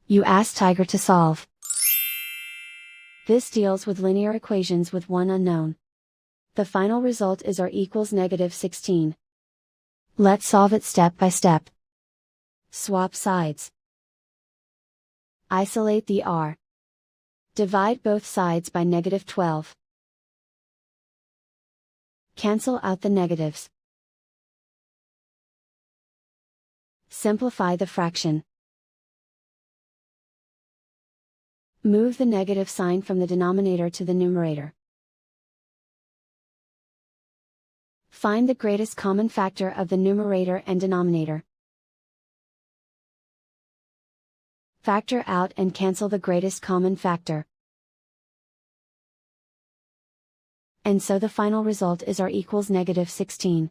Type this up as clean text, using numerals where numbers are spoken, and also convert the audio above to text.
You ask Tiger to solve. This deals with linear equations with one unknown. The final result is r equals -16. Let's solve it step by step. Swap sides. Isolate the r. Divide both sides by -12. Cancel out the negatives. Simplify the fraction. Move the negative sign from the denominator to the numerator. Find the greatest common factor of the numerator and denominator. Factor out and cancel the greatest common factor. And so the final result is r equals -16.